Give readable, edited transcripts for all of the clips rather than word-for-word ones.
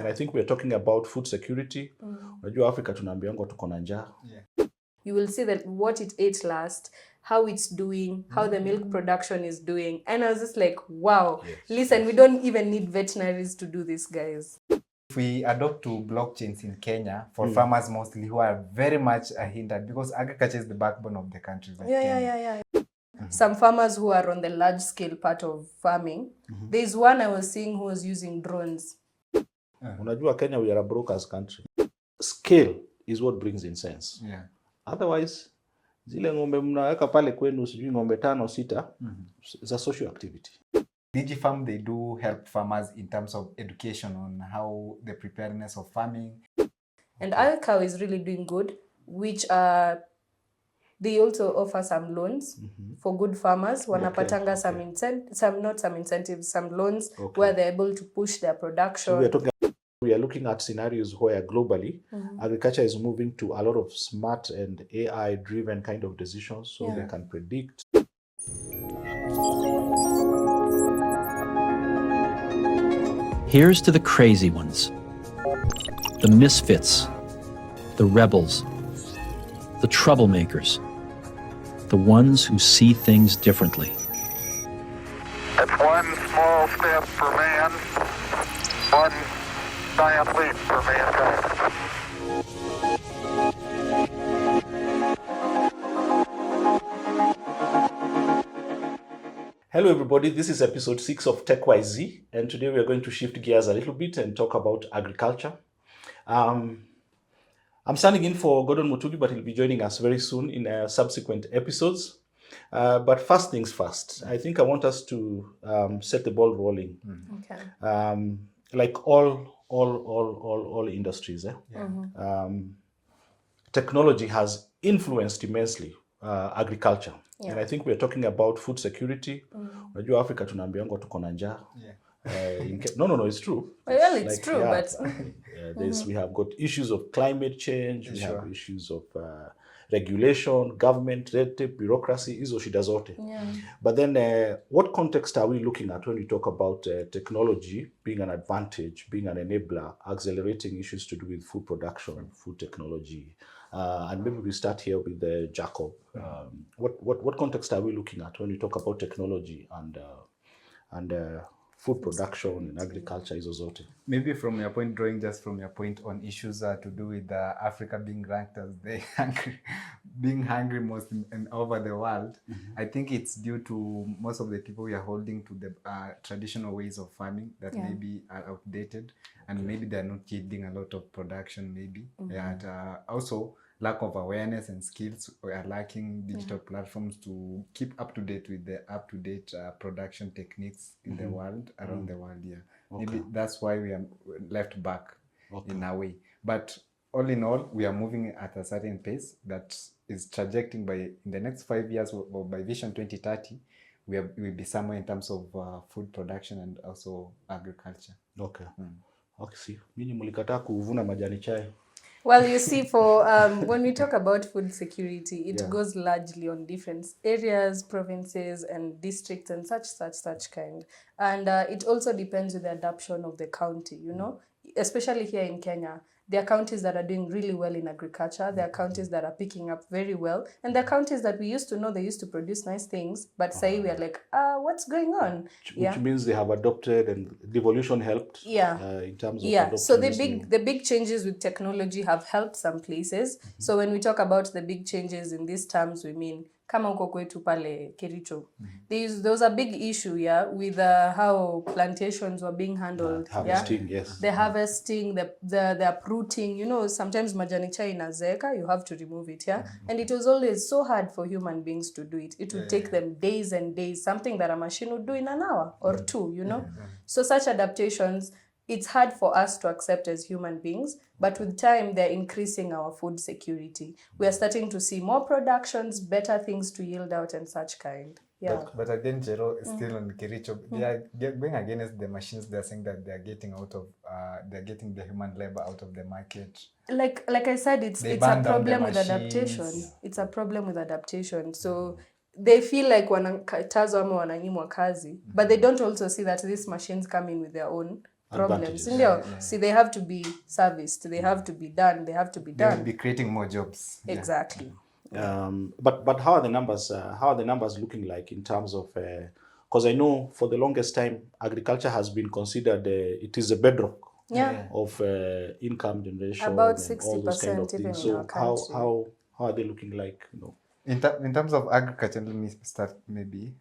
And I think we're talking about food security. Unajua Africa tunaambiangwa tuko na njaa. You will see that what it ate last, how it's doing, how the milk production is doing. And I was just like, wow, listen, we don't even need veterinaries to do this, guys. If we adopt to blockchains in Kenya, for farmers mostly who are very much hindered, because agriculture is the backbone of the country. Like Yeah. Some farmers who are on the large scale part of farming, there's one I was seeing who was using drones. Unajua Kenya, we are a broker's country. Scale is what brings in sense. Yeah. Otherwise, zile ngombe mnaweka pale kwenu sijui ngombe 5 6 is a social activity. DigiFarm, they do help farmers in terms of education on how the preparedness of farming. And Alcow is really doing good, which they also offer some loans for good farmers. Wanapatanga some loans where they're able to push their production. So we are looking at scenarios where globally agriculture is moving to a lot of smart and AI-driven kind of decisions, so they can predict. Here's to the crazy ones, the misfits, the rebels, the troublemakers, the ones who see things differently. It's one small step for man, one giant leap for mankind. Hello everybody, this is episode 6 of TechYZ, and today we are going to shift gears a little bit and talk about agriculture. I'm standing in for Gordon Mutugi, but he'll be joining us very soon in subsequent episodes. But first things first, I think I want us to set the ball rolling. Okay. Like all industries, technology has influenced immensely agriculture. And I think we're talking about food security. Unajua Africa tunaambiangwa tuko na njaa. No, it's true. Well, it's like, true, but we have got issues of climate change, we have issues of regulation, government, red tape, bureaucracy, hizo shida zote. But then what context are we looking at when we talk about technology being an advantage, being an enabler, accelerating issues to do with food production, food technology? And maybe we start here with Jacob. What context are we looking at when we talk about technology and food production and agriculture? Maybe from your point, drawing just from your point on issues to do with Africa being ranked as being hungry most over the world, I think it's due to most of the people we are holding to the traditional ways of farming that maybe are outdated, and maybe they're not yielding a lot of production maybe. And also lack of awareness and skills. We are lacking digital platforms to keep up to date with the up-to-date production techniques in the world, around the world. Maybe that's why we are left back in a way. But all in all, we are moving at a certain pace that is trajecting by in the next 5 years, or by Vision 2030, we'll be somewhere in terms of food production and also agriculture. Okay. See, mimi mulikataa kuvuna majani chai. Well, you see, for when we talk about food security, it goes largely on different areas, provinces, and districts, and such kind. And it also depends with the adoption of the county, you know, especially here in Kenya. There are counties that are doing really well in agriculture. There are counties that are picking up very well. And there are counties that we used to know they used to produce nice things, but say we are like, what's going on? Which means they have adopted, and devolution helped in terms of adopting. So the big changes with technology have helped some places. So when we talk about the big changes in these terms, we mean kama uko kwetu pale Kericho. There was a big issue with how plantations were being handled. Harvesting, the harvesting, the uprooting. You know, sometimes majani chai inazeka, you have to remove it, and it was always so hard for human beings to do it. It would take them days and days, something that a machine would do in an hour or two, you know. So such adaptations, it's hard for us to accept as human beings, but with time, they're increasing our food security. We are starting to see more productions, better things to yield out, and such kind. But again, Jero is still on Kericho. They are going against the machines. They're saying that they're getting they're getting the human labor out of the market. Like I said, it's a problem with adaptation. It's a problem with adaptation. So they feel like wanakatazwa ama wananyimwa kazi, but they don't also see that these machines come in with their own problems. Advantages. See, they have to be serviced, they have to be done, they have to be They'll done. be creating more jobs. Exactly. But how are the numbers? How are the numbers looking like in terms of? Because I know for the longest time, agriculture has been considered it is a bedrock of income generation About and all those kind of 60% even things. in our So country. how are they looking like? You know, In terms of agriculture, let me start maybe.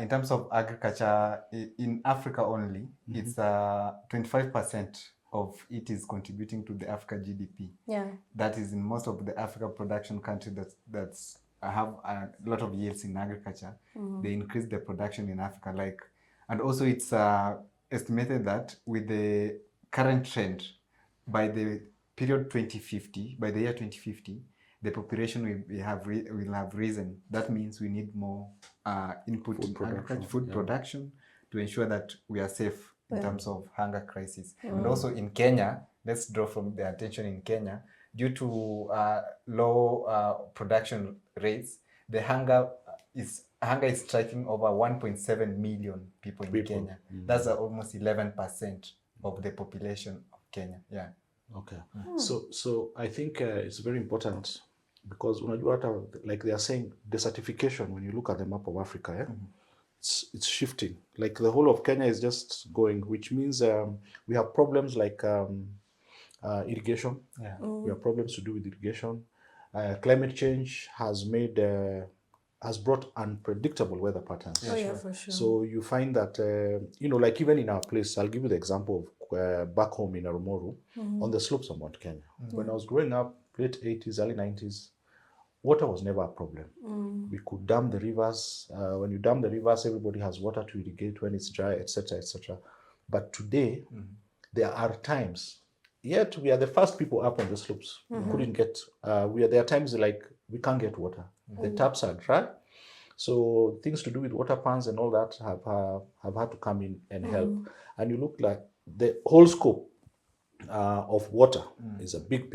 In terms of agriculture in Africa only, it's 25% of it is contributing to the Africa GDP. Yeah. That is in most of the Africa production countries that's have a lot of yields in agriculture. They increase the production in Africa, and also it's estimated that with the current trend, by the period 2050, by the year 2050, the population will have risen. That means we need more input in agriculture, food production, to ensure that we are safe in terms of hunger crisis. And also in Kenya, let's draw from the attention in Kenya, due to low production rates, the hunger is striking over 1.7 million people in Kenya. That's almost 11% of the population of Kenya. Yeah. Okay. So I think it's very important because like they are saying, desertification, when you look at the map of Africa, it's shifting. Like the whole of Kenya is just going, which means we have problems like irrigation. Yeah. We have problems to do with irrigation. Climate change has brought unpredictable weather patterns. Yeah, for sure. So you find that, like even in our place, I'll give you the example of back home in Arumoru, on the slopes of Mount Kenya. When I was growing up, late 80s, early 90s, water was never a problem. We could dam the rivers. When you dam the rivers, everybody has water to irrigate when it's dry, etc., etc. But today, there are times, yet we are the first people up on the slopes. We couldn't get, there are times like we can't get water. The taps are dry. So things to do with water pans and all that have had to come in and help. And you look like the whole scope of water is a big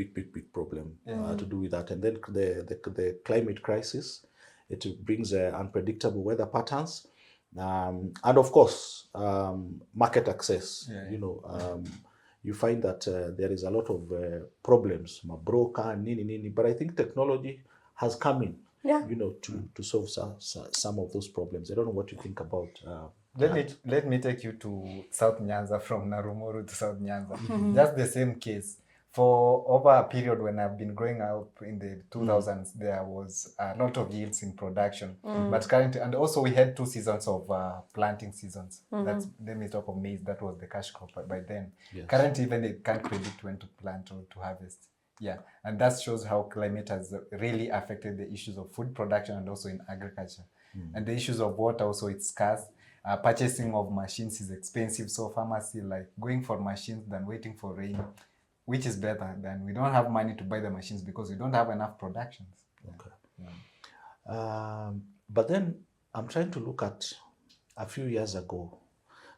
problem to do with that. And then the climate crisis, it brings unpredictable weather patterns. And of course, market access. You find that there is a lot of problems, broker, nini. But I think technology has come in, to solve some of those problems. I don't know what you think about. Let me take you to South Nyanza, from Narumoru to South Nyanza. Just the same case. For over a period when I've been growing up in the 2000s, there was a lot of yields in production. But currently, and also we had 2 seasons of planting seasons. Let me talk of maize. That was the cash crop by then. Yes. Currently, even they can't predict when to plant or to harvest. Yeah, and that shows how climate has really affected the issues of food production and also in agriculture. And the issues of water also, it's scarce. Purchasing of machines is expensive, so farmers feel like going for machines than waiting for rain, which is better than we don't have money to buy the machines because we don't have enough productions. Okay. But then I'm trying to look at a few years ago,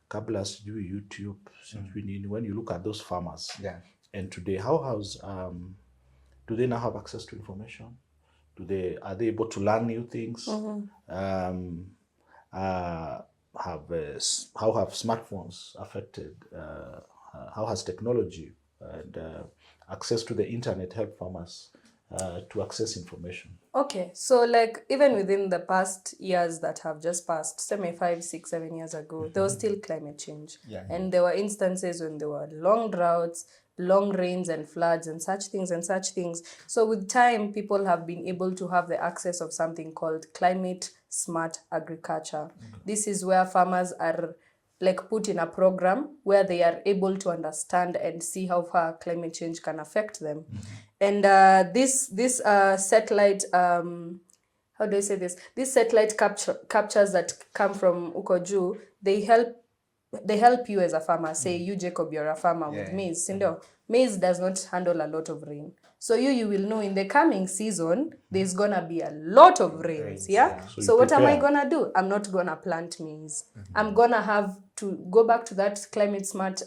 kabla sijui YouTube, when you look at those farmers, and today, do they now have access to information? Are they able to learn new things? How have smartphones affected? How has technology and access to the internet helped farmers to access information? Okay, so like even within the past years that have just passed, 5, 6, 7 years ago, there was still climate change. And there were instances when there were long droughts, long rains and floods and such things. So with time, people have been able to have the access of something called climate smart agriculture. This is where farmers are like put in a program where they are able to understand and see how far climate change can affect them. And this satellite, how do I say this? These satellite captures that come from Ukoju, they help you as a farmer. Say you, Jacob, you're a farmer with maize. Maize does not handle a lot of rain. So you will know in the coming season, there's going to be a lot of rains. So what am I going to do? I'm not going to plant maize. I'm going to have to go back to that climate smart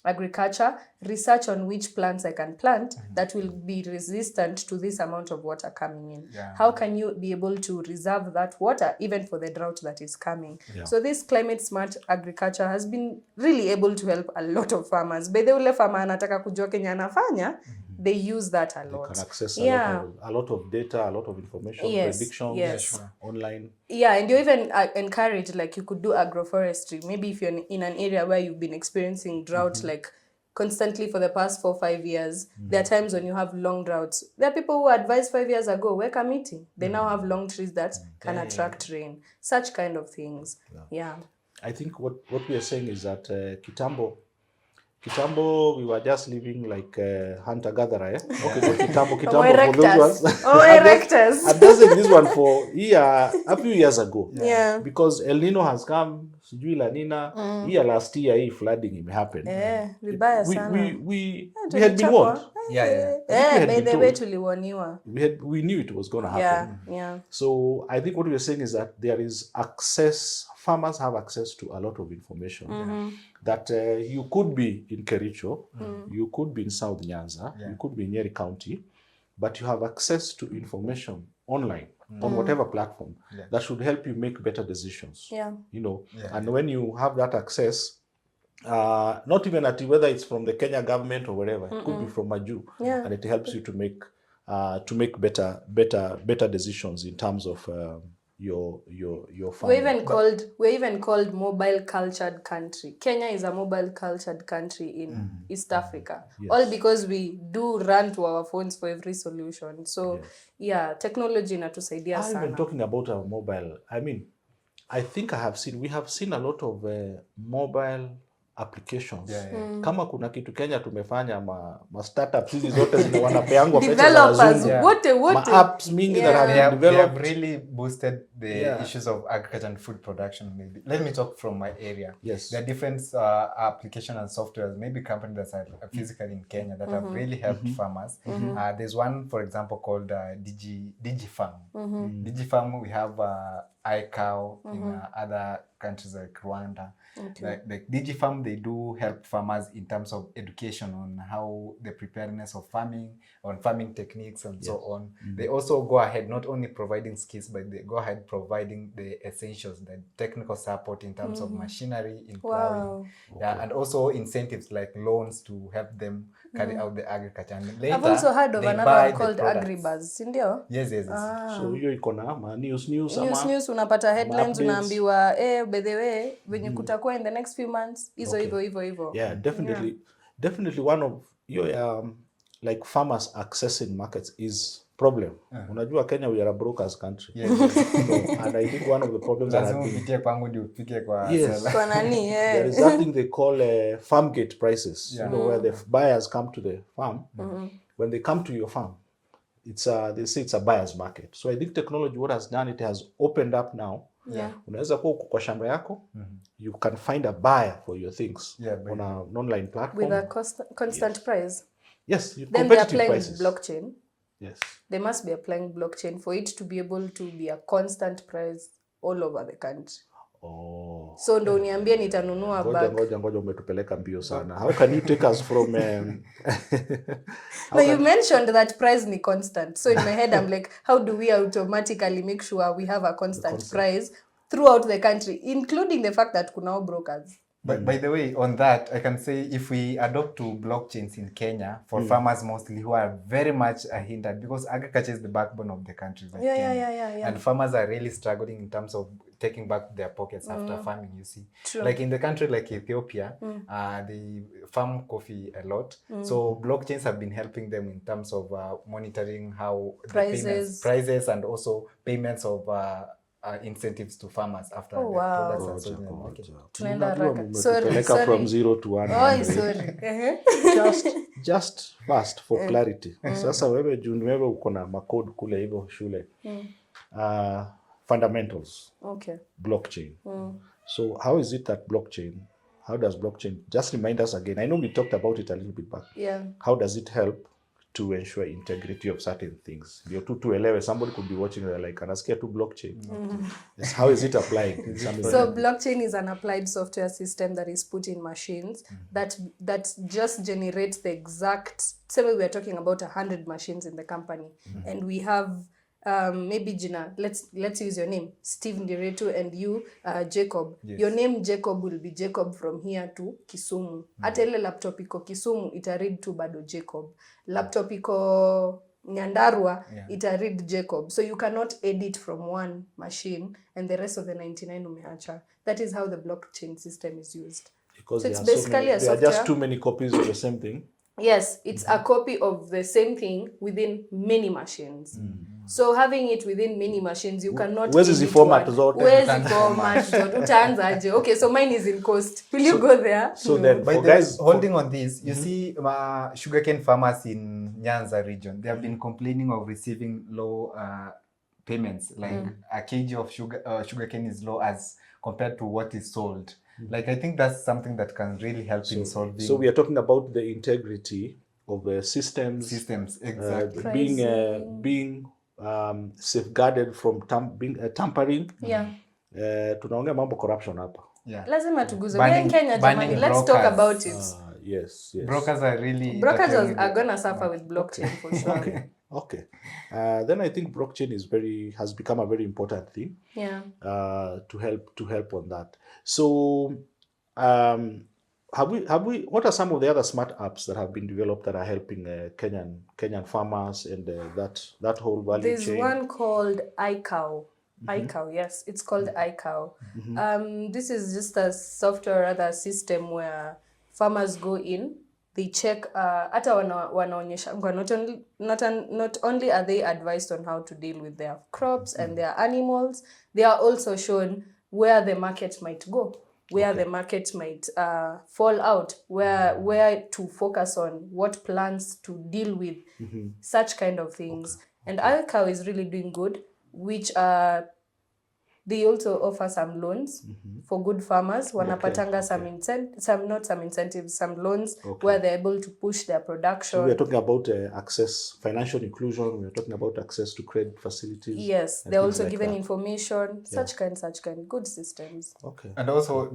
agriculture, research on which plants I can plant that will be resistant to this amount of water coming in. Yeah. How can you be able to reserve that water even for the drought that is coming? Yeah. So this climate smart agriculture has been really able to help a lot of farmers. By the ule farmer anataka kujua Kenya anafanya, they use that a lot. They can access Yeah. a lot of data, a lot of information, Yes, predictions, yes. online. Yeah, and you even encourage, like, you could do agroforestry. Maybe if you're in an area where you've been experiencing drought, like, constantly for the past 4-5 years, there are times when you have long droughts. There are people who advised 5 years ago, weka miti. They now have long trees that can attract rain. Such kind of things. Yeah. I think what we are saying is that Kitambo, we were just living like hunter-gatherer. Okay, not Kitambo for those ones. Erectors. I'm just saying this one for a few years ago. Yeah. Because El Nino has come, sijui La Nina, last year, hii flooding happened. Vibaya sana. We had been warned. By the way tuliwaniwa. We knew it was going to happen. Yeah. So I think what we're saying is that there is access, farmers have access to a lot of information that you could be in Kericho, you could be in South Nyanza, you could be in Nyeri County, but you have access to information online on whatever platform that should help you make better decisions. Yeah. You know, and when you have that access, not even at whether it's from the Kenya government or whatever, it could be from a Jew, and it helps you to make better decisions in terms of your farming. We're even called mobile cultured country. Kenya is a mobile cultured country in East Africa. Yes. All because we do run to our phones for every solution. So technology inatusaidia sana. Even talking about our mobile, I mean, I think we have seen a lot of mobile applications. Kama kuna kitu Kenya tumefanya ma startups hizi zote wanapeangwa pesa za wazungu. Wote. Ma apps mingi that have been developed. They have really boosted the issues of agriculture and food production. Maybe let me talk from my area. Yes. There are different application and softwares, maybe companies that are physically in Kenya that have really helped farmers. There's one, for example, called DigiFarm. DigiFarm, we have iCow in other countries like Rwanda. Okay. Like DigiFarm, they do help farmers in terms of education on how the preparedness of farming, on farming techniques and so on. They also go ahead not only providing skills, but they go ahead providing the essentials, the technical support in terms of machinery, in plowing, and also incentives like loans to help them carry out the agriculture. And later, I've also heard of another one called Agribuzz, sindio? Yes. So hiyo iko na news news unapata headlines unaambiwa by the way venye kutakuwa in the next few months hizo hivyo. Yeah, definitely one of your like farmers accessing markets is problem. Unajua Kenya, we are a brokers country. Yes. And I think one of the problems that have been kwangu ndio upike kwa kwa nani there is something they call farm gate prices, you know, where the buyers come to the farm. When they come to your farm, it's they say it's a buyer's market. So I think technology, what has done, it has opened up now. Unaweza kuwa uko kwa shamba yako, you can find a buyer for your things on an online platform with a constant price. Yes, then they are applying blockchain. Yes, they must be applying blockchain for it to be able to be a constant price all over the country. So ndo uniambie nitanunua bag. Ngoja umetupeleka mbio sana. How can you take us from No, you mentioned that price ni constant. So in my head I'm like, how do we automatically make sure we have a constant price throughout the country, including the fact that kunao brokers? But by the way, on that, I can say if we adopt to blockchains in Kenya for farmers mostly who are very much hindered, because agriculture is the backbone of the country. Like Yeah. And farmers are really struggling in terms of taking back their pockets after farming, you see. True. Like in the country like Ethiopia, they farm coffee a lot. So blockchains have been helping them in terms of monitoring how prices and also payments of incentives to farmers after the products are sold. Sorry. From 0 to 100. Sorry. Just fast for clarity. Sasa wewe uko na makodi kule hivyo shule. Fundamentals. Okay. Blockchain. So how is it that how does blockchain, just remind us again, I know we talked about it a little bit back. Yeah. How does it help to ensure integrity of certain things. You're too eleven. Somebody could be watching and like, anasikia tu blockchain. Yes, how is it applying? In some So blockchain is an applied software system that is put in machines that just generates the exact. Say we are talking about 100 machines in the company, and we have maybe Gina. Let's use your name, Steve Ndiretu, and you, Jacob. Yes. Your name Jacob will be Jacob from here to Kisumu. Hata ile laptop iko Kisumu ita read to bado Jacob. Laptop iko Nyandarua, ita read Jacob. So you cannot edit from one machine and the rest of the 99 umeacha. That is how the blockchain system is used. Because so it's basically a software. There are just too many copies of the same thing. Yes, it's a copy of the same thing within many machines. So having it within many machines, you cannot. Where's the format? Where's the format? Utaanzaje? Okay, so mine is in coast. Will you go there? So then, by guys holding on this, you see, sugarcane farmers in Nyanza region, they have been complaining of receiving low payments. Like a kg of sugarcane is low as compared to what is sold. Like, I think that's something that can really help in solving. So we are talking about the integrity of the systems. Exactly. Being safeguarded from tampering. Yeah. Tunaongea mambo corruption hapa. Yeah. Lazima tuguze. We're in Kenya, Germany. Let's talk about it. Yes. Brokers are really... Brokers are going to suffer with blockchain for sure. Okay. Then I think blockchain has become a very important thing. Yeah. To help on that. So, have we? What are some of the other smart apps that have been developed that are helping Kenyan farmers and that whole value chain? There's one called iCow. iCow, yes, it's called iCow. This is just a software, rather system where farmers go in. They check. Hata wanaonyesha not only are they advised on how to deal with their crops and their animals, they are also shown where the market might go, where the market might fall out, where to focus on, what plants to deal with, such kind of things. And iCow is really doing good, which they also offer some loans for good farmers. Wanapatanga some incentives, some loans where they're able to push their production. So we are talking about access, financial inclusion. We are talking about access to credit facilities. Yes, they're also like given information, such kind, good systems. Okay. And also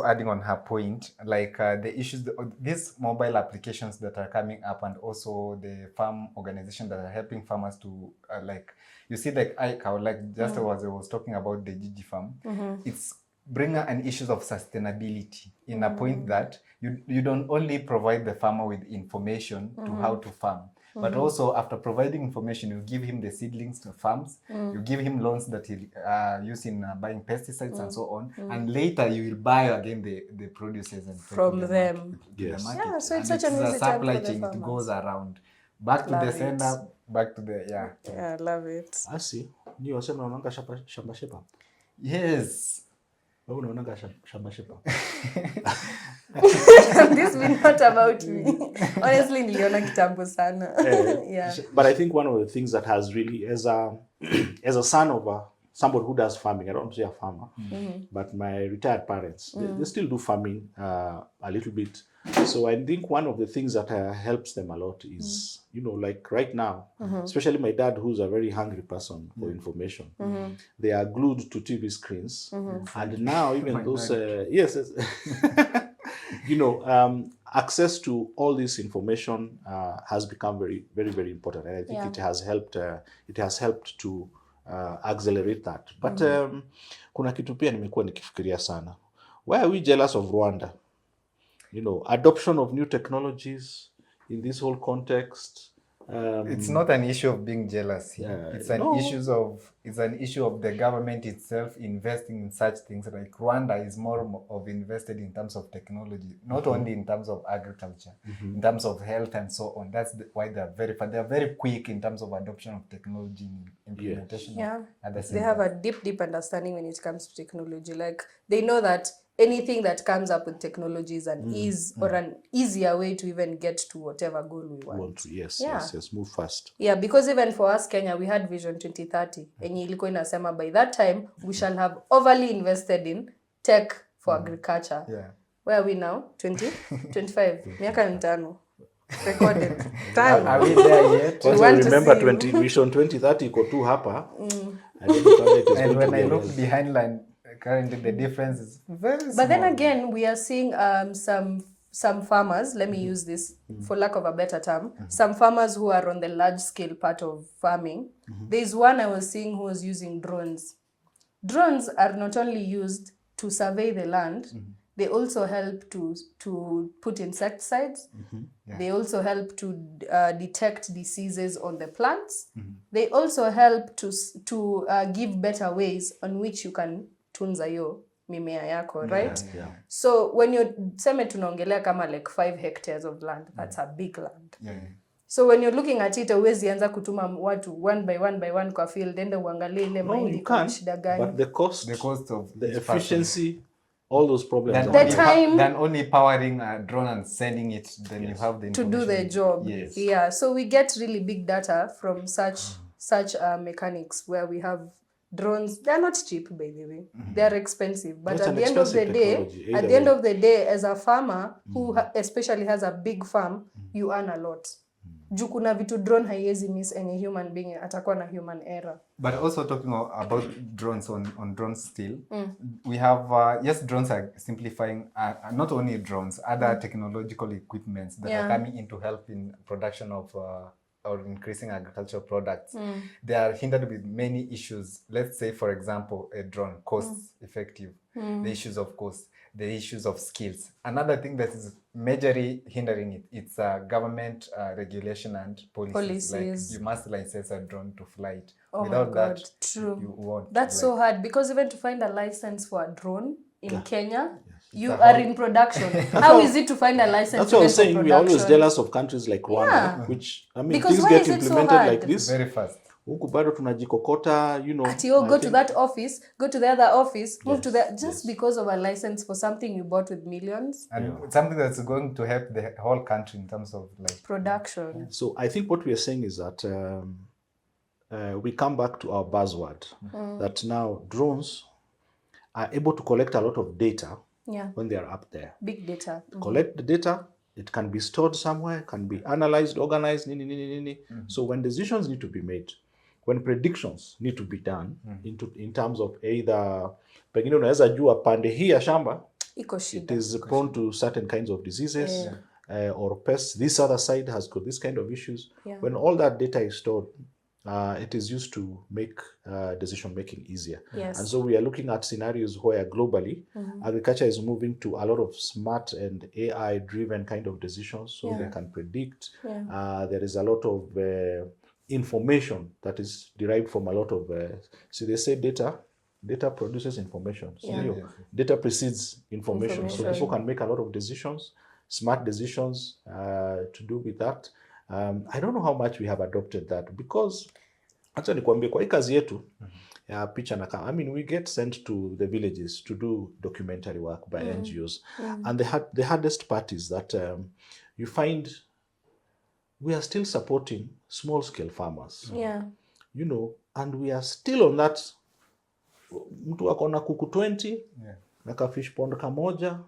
adding on her point, like the issues, these mobile applications that are coming up, and also the farm organizations that are helping farmers to you see, like iCow, like just as I was talking about the Gigi farm, it's bringing an issues of sustainability in a point that you don't only provide the farmer with information to how to farm, but also after providing information, you give him the seedlings to farms, you give him loans that he'll use in buying pesticides and so on, and later you will buy again the produces and from them. Yes. Yeah, so it's such a supply chain. It goes around. Back to the sender, back to the, Yeah, I love it. I see. You also unaonanga shamba shepa? Yes. Wewe unaonanga shamba shepa? This is not about me. Honestly, niliona kitambo sana. Yeah. But I think one of the things that has really, as a son of somebody who does farming, I don't want to say a farmer, but my retired parents, they still do farming a little bit. So I think one of the things that helps them a lot is, like right now, especially my dad, who's a very hungry person for information, they are glued to TV screens. And now even those, access to all this information has become very, very, very important. And I think it has helped to accelerate that. But kuna kitu pia nimekuwa nikifikiria sana. Why are we jealous of Rwanda? Adoption of new technologies in this whole context. It's not an issue of being jealous here. It's an issue of the government itself investing in such things. Like Rwanda is more of invested in terms of technology, not only in terms of agriculture, in terms of health and so on. That's why they're very quick in terms of adoption of technology and implementation. They have a deep understanding when it comes to technology. Like they know that anything that comes up with technology is an an easier way to even get to whatever goal we want. Yes, move fast. Yeah, because even for us, Kenya, we had Vision 2030. And ilikuwa inasema by that time, we shall have overly invested in tech for agriculture. Yeah. Where are we now? 20? 25? Miaka mitano. recorded. Are we there yet? We Also want to remember see you. Vision 2030 iko tu hapa. I don't know whether it is And going when to be I a look reality. behind line, currently the difference is very small. But then again, we are seeing some farmers, let me use this for lack of a better term, some farmers who are on the large scale part of farming. There's one I was seeing who was using drones. Drones are not only used to survey the land, they also help to put insecticides. They also help to detect diseases on the plants. They also help to give better ways on which you can tunza yo mimea yako, right? Yeah. So when you seme tunaongelea kama like 5 hectares of land, that's a big land. So when you're looking at it, huwezi anza kutuma watu one by one kwa field, enda uangalie ile mahindi kwa shida gani. But the cost of the efficiency, all those problems. Than only powering a drone and sending it, then you have the to do the job. Yes. Yeah, so we get really big data from such mechanics where we have drones. They're not cheap, by the way. They're expensive. But It's at the end of the day, as a farmer who especially has a big farm, you earn a lot. Juu kuna vitu drone haiwezi miss any human being, atakuwa na human error. But also talking about drones on drones still, we have, yes, drones are simplifying, not only drones, other technological equipments that are coming in to help in production of or increasing agricultural products. They are hindered with many issues. Let's say, for example, a drone, cost effective, the issues of cost, the issues of skills. Another thing that is majorly hindering it, it's government regulation and policies. Like you must license a drone to fly it. Oh Without my God, that, true. You won't. That's so hard, because even to find a license for a drone in Kenya, you a are in production. How is it to find a license? That's what I was saying. for We're always production? jealous of countries like Rwanda, which, I mean, Because things why get is it so implemented hard? like this. Very fast. Huku bado tunajikokota, you know. Go to that office, go to the other office, move to the, just because of a license for something you bought with millions. And something that's going to help the whole country in terms of like Production. So I think what we are saying is that we come back to our buzzword, that now drones are able to collect a lot of data when they are up there. Big data. Collect the data, it can be stored somewhere, can be analyzed, organized, So when decisions need to be made, when predictions need to be done in terms of either, pengine unaweza jua pande hii ya shamba, it is prone to certain kinds of diseases or pests. This other side has got this kind of issues. When all that data is stored, it is used to make decision making easier. And so we are looking at scenarios where globally agriculture is moving to a lot of smart and AI driven kind of decisions, so they can predict. There is a lot of information that is derived from a lot of see, they say data produces information. So data precedes information. So people can make a lot of decisions, smart decisions to do with that. I don't know how much we have adopted that, because actually nikwambie kwa hii kazi yetu ya picha na I mean, we get sent to the villages to do documentary work by NGOs, and the hardest part is that you find we are still supporting small scale farmers, you know, and we are still on that. Mtu akona kuku 20 na ka fish pond kamoja,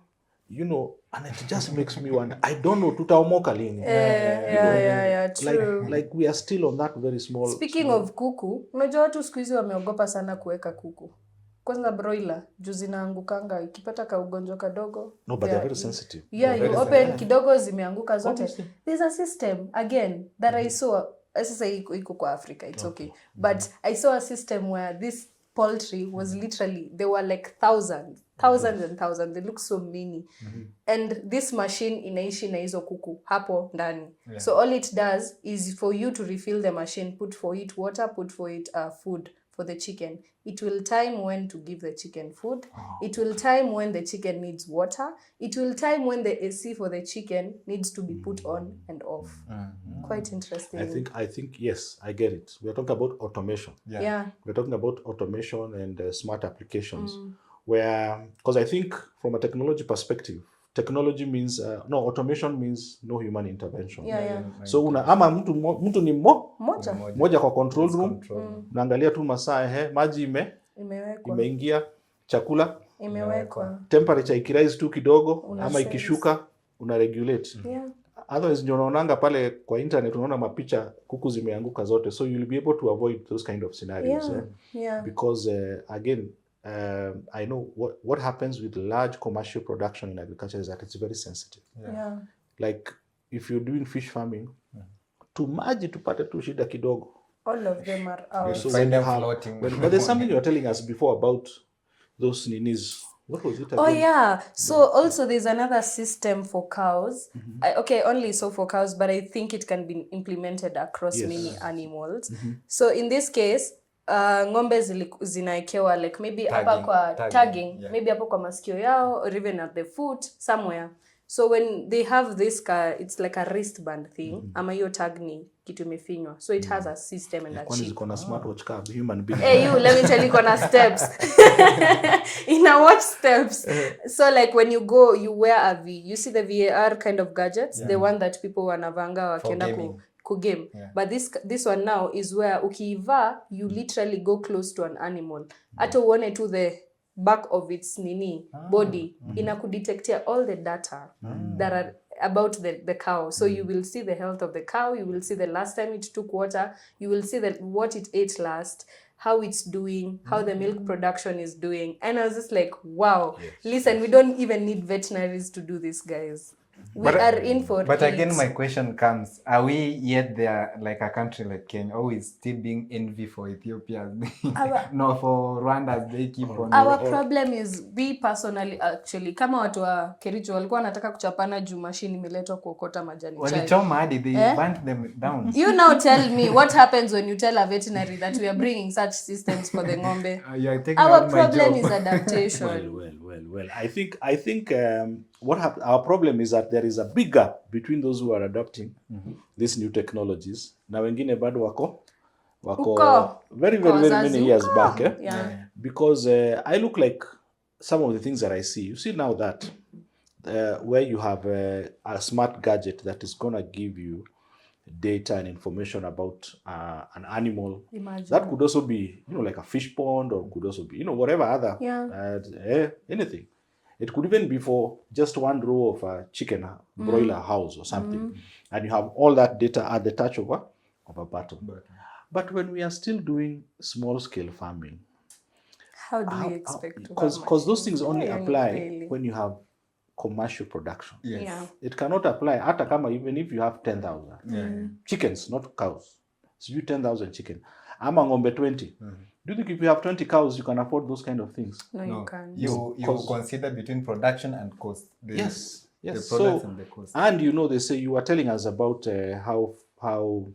you know, and it just makes me wonder, I don't know, tutaomoka lini. True. Like we are still on that very small. Speaking of kuku, unajua watu siku hizi wameogopa sana kuweka kuku. Kwanza broiler, juu zinaangukanga, ikipata ka ugonjwa kadogo. No, but they're very sensitive. You open kidogo zimeanguka zote. There's a system, again, that I saw, sasa iko kwa Africa, it's okay. But I saw a system where this poultry was literally, there were like thousands and thousands. They look so many. And this machine inaishi na hizo kuku hapo ndani. So all it does is for you to refill the machine, put for it water, put for it food for the chicken. It will time when to give the chicken food. It will time when the chicken needs water. It will time when the AC for the chicken needs to be put on and off. Quite interesting. I think yes, I get it. We're talking about automation. We're talking about automation and smart applications, where, because I think from a technology perspective, technology means automation means no human intervention. So ama mtu ni moja kwa control room, naangalia tu masaa maji imeingia, chakula imewekwa, temperature ikirise tu kidogo ama ikishuka una regulate. Otherwise ndio unaonanga pale kwa internet unaona mapicha kuku zimeanguka zote, so you'll be able to avoid those kind of scenarios. Because again, I know what happens with large commercial production in agriculture is that it's very sensitive. Like if you're doing fish farming, to maji tupate tu shida kidogo, all of them are out. So find them floating. But there's something you were telling us before about those ninis. What was it again? Oh yeah. So also there's another system for cows. Only so for cows, but I think it can be implemented across many animals. So in this case, ng'ombe zinaekewa like maybe hapa kwa tagging, maybe hapo kwa masikio yao, or even at the foot somewhere. So when they have this it's like a wristband thing. Ama hiyo tag ni kitu imefinywa. So it has a system and a chip. Ziko na smartwatch car, human being. Hey, let me tell you, kuna steps. Watch steps. So like when you go, you wear a you see the VAR kind of gadgets, the one that people wanavanga wakienda ku game. But this one now is where ukiiva, you literally go close to an animal. Hata uone to the back of its body, inakudetectia all the data that are about the cow. So you will see the health of the cow, you will see the last time it took water, you will see what it ate last, how it's doing, how the milk production is doing. And I was just like, wow, listen, we don't even need veterinaries to do this, guys. We are in for But again, my question comes, are we yet there, like a country like Kenya, always still being envy for Ethiopia? No, for Rwanda, they keep on. Our problem is, we personally, actually, kama watu wa Kericho, walikuwa wanataka kuchapana juu machine imeletwa kuokota majani chai. Walichoma hadi, they burnt them down. You now tell me what happens when you tell a veterinary that we are bringing such systems for the ng'ombe. Our problem is adaptation. Well. I think our problem is that there is a big gap between those who are adopting these new technologies. Na wengine bado wako very many years back. Because I look like some of the things that I see. You see now that where you have a smart gadget that is going to give you data and information about an animal. Imagine. That could also be, like a fish pond, or could also be, whatever other, anything. It could even be for just one row of a chicken broiler house or something. And you have all that data at the touch of a button. But when we are still doing small scale farming, how do we expect to? Because those things only apply when you have commercial production. It cannot apply hata kama even if you have 10,000 chickens, not cows. So you 10,000 chicken. Ama ng'ombe 20. Do you think if you have 20 cows, you can afford those kind of things? No, you can't. You consider between production and cost. Yes. The products and the cost. And they say, you were telling us about how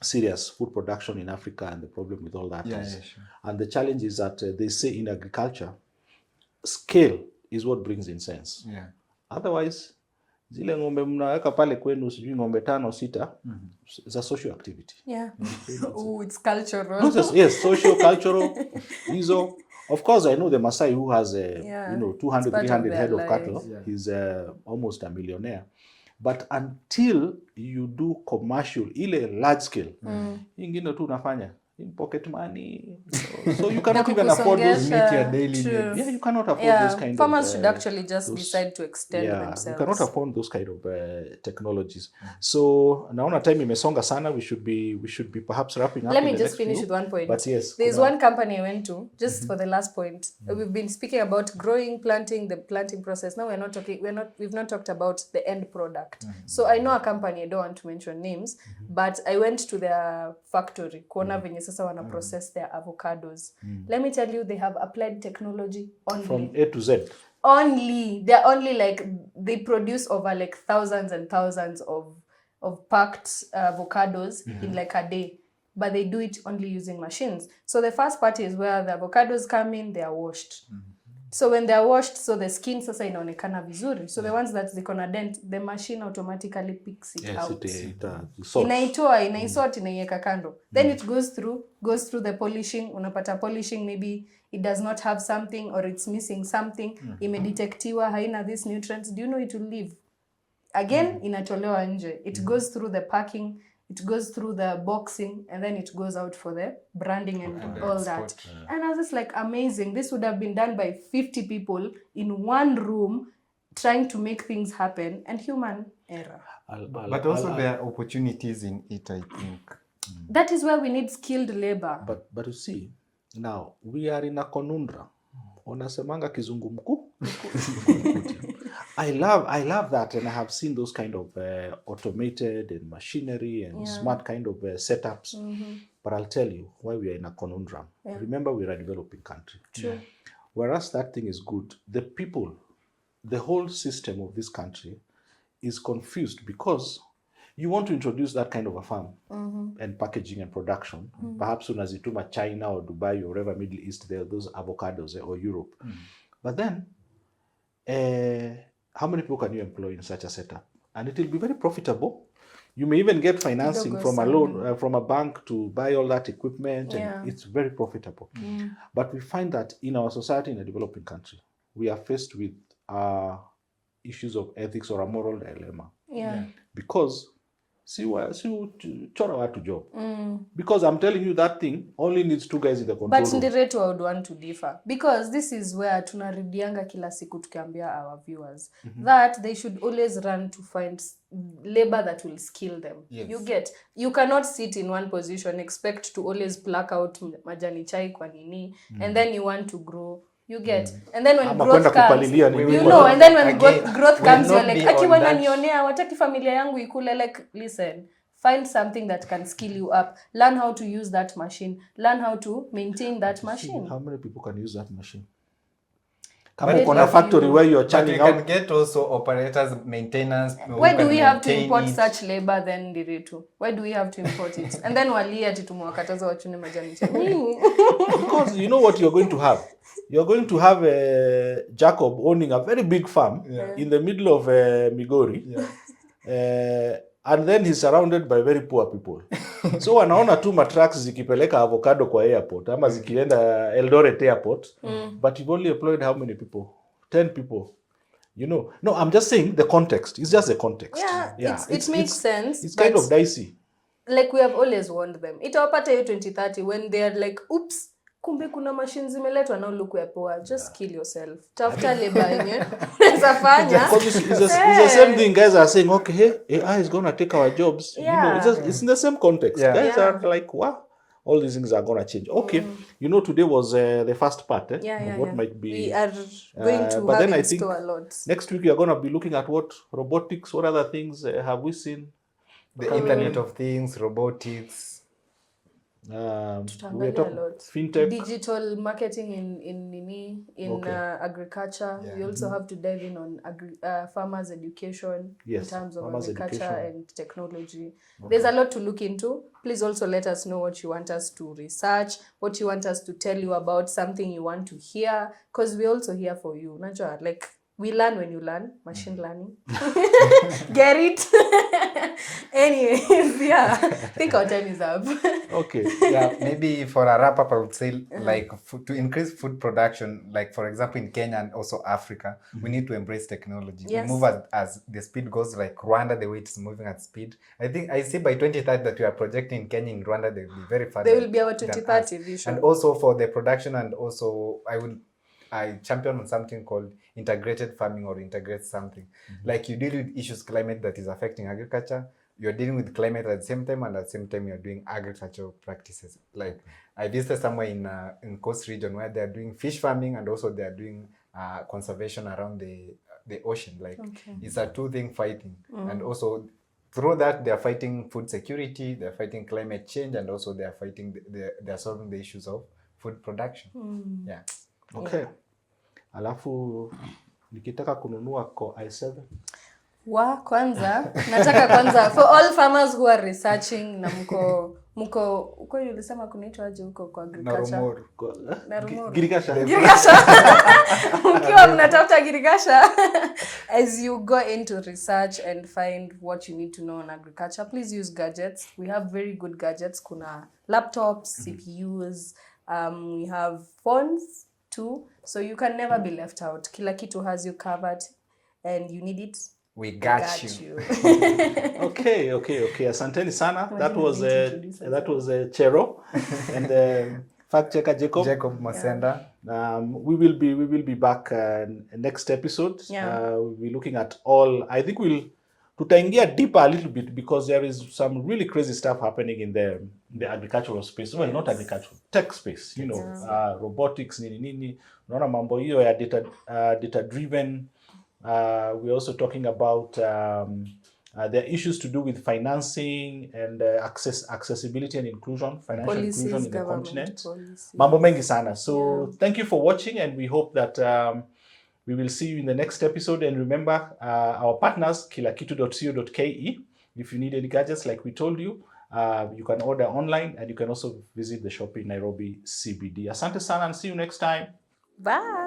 serious food production in Africa and the problem with all that is. Sure. And the challenge is that they say in agriculture, scale is what brings in sense. Otherwise, zile ng'ombe mnaweka pale kwenu sijui ng'ombe 5 6 it's a social activity. It's cultural. Yes, social, cultural. Of course, I know the Maasai who has 200, 300 head of cattle. He's almost a millionaire. But until you do commercial, ile large scale, ingine tu unafanya in pocket money. So you cannot even afford those. Meet your daily needs. Yeah, you cannot afford those kind Farmers of... should actually just decide to extend themselves. You cannot afford those kind of technologies. So, naona time imesonga sana, we should be perhaps wrapping up. Let me just finish with one point. But yes. There's one company I went to, just for the last point. We've been speaking about growing, planting, the planting process. Now we've not talked about the end product. So I know a company, I don't want to mention names, but I went to their factory, kuona venye sasa wana process their avocados. Let me tell you, they have applied technology only. From A to Z. They're only like, they produce over like thousands and thousands of packed avocados in like a day. But they do it only using machines. So the first part is where the avocados come in, they are washed. So when they are washed, so the skin sasa inaonekana vizuri. So the ones that ziko na dent, the machine automatically picks it out. Inaisort, inaiweka kando. Then it goes through the polishing. Unapata polishing, maybe it does not have something or it's missing something. Imedetectiwa, haina these nutrients. Do you know it will leave? Again, inatolewa nje. It goes through the packing, it goes through the boxing, and then it goes out for the branding and all that. And I was just like, amazing. This would have been done by 50 people in one room trying to make things happen. And era. But also there are opportunities in it, I think. That is where we need skilled labor. But you see, now we are in a conundrum. Wanasemanga kizungu mkuu. I love that, and I have seen those kind of automated and machinery and smart kind of setups. But I'll tell you why we are in a conundrum. Remember, we're a developing country. True. Whereas that thing is good, the people, the whole system of this country is confused because you want to introduce that kind of a farm and packaging and production. Perhaps unazituma China or Dubai or wherever Middle East, there are those avocados or Europe. But then, how many people can you employ in such a setup? And it will be very profitable. You may even get financing from a loan, from a bank to buy all that equipment, and it's very profitable. But we find that in our society, in a developing country, we are faced with issues of ethics or a moral dilemma. Because chora watu job. Because I'm telling you that thing only needs 2 guys in the control But room. ndiretu I would want to differ. Because this is where tunaridianga kila siku tukiambia our viewers that they should always run to find labor that will skill them. You cannot sit in one position, expect to always pluck out majani chai kwa nini, and then you want to grow. You get, and then when growth comes, and then when growth comes, you're like, aki wananionea, wataki familia yangu ikule. Like, listen, find something that can skill you up. Learn how to use that machine. Learn how to maintain that machine. How many people can use that machine? Come on a factory where you're churning out. You can get also operators, maintenance. Why do we have to import such labor then, Diretu? Why do we have to import it? And then walia titumwakataza wachune majani chai. Because you know what you're going to have? You're going to have Jacob owning a very big farm in the middle of Migori. And then he's surrounded by very poor people. So wanaona tu matrucks zikipeleka avocado kwa airport ama zikienda Eldoret airport. But you've only employed how many people? 10 people. You know. No, I'm just saying the context. It's just the context. It makes sense. It's kind of dicey. Like we have always warned them. Itawapata hiyo 2030 when they are like, oops, kumbe kuna machines zimeletwa, now look where poor. Just kill yourself. Tafuta labor yenyewe unafanya. It's the same thing. Guys are saying, okay, hey, AI is going to take our jobs. You know, it's in the same context. Guys are like, what? All these things are going to change. Okay, you know, today was the first part of what might be. We are going to but have then I in think store a lot. Next week we are going to be looking at what robotics, what other things have we seen? The Internet of Things, robotics. We are talking fintech, digital marketing in agriculture. We also have to dive in on farmers education in terms of agriculture and technology. There's a lot to look into. Please also let us know what you want us to research, what you want us to tell you about, something you want to hear, because we're also here for you. Najwa, like, we learn when you learn, machine learning. Get it? Anyways, I think our time is up. Okay. Maybe for a wrap up, I would say like to increase food production, like for example in Kenya and also Africa, we need to embrace technology. We move as the speed goes, like Rwanda, the way it's moving at speed. I think I see by 2030 that we are projecting in Kenya and Rwanda, they will be very far. They will be our 2030 vision. And also for the production, and also I champion on something called integrated farming or integrate something. Like you deal with issues climate that is affecting agriculture, you're dealing with climate at the same time, and at the same time you're doing agricultural practices. Like I visited somewhere in Coast region where they're doing fish farming and also they're doing conservation around the ocean. Like it's a two-thing fighting. And also through that they're fighting food security, they're fighting climate change, and also they're fighting they're solving the issues of food production. Okay. Alafu nikitaka kununua ko i7 kwanza nataka kwanza for all farmers who are researching na mko uko ulisema kunaitwa aje huko kwa agriculture Narumoro. Girikasha mkiwa mnatafuta Girikasha as you go into research and find what you need to know on agriculture, please use gadgets. We have very good gadgets. Kuna laptops, CPUs, we have phones too, so you can never be left out. Kila kitu has you covered, and you need it. We got you. Okay. Asanteni sana. That was Chero and fact checker Jacob Masenda. We will be back next episode. We'll be looking at all. I think we'll tutaingia deeper a little bit because there is some really crazy stuff happening in the agricultural space. Well, not agricultural, tech space, you know, robotics, nini. Unaona mambo hiyo ya data driven. We're also talking about there are issues to do with financing and accessibility and inclusion, financial Policies, inclusion in the government continent. policies. Mambo mengi sana. So thank you for watching, and we hope that we will see you in the next episode. And remember, our partners, kilakitu.co.ke. If you need any gadgets, like we told you, you can order online, and you can also visit the shop in Nairobi CBD. Asante sana, and see you next time. Bye.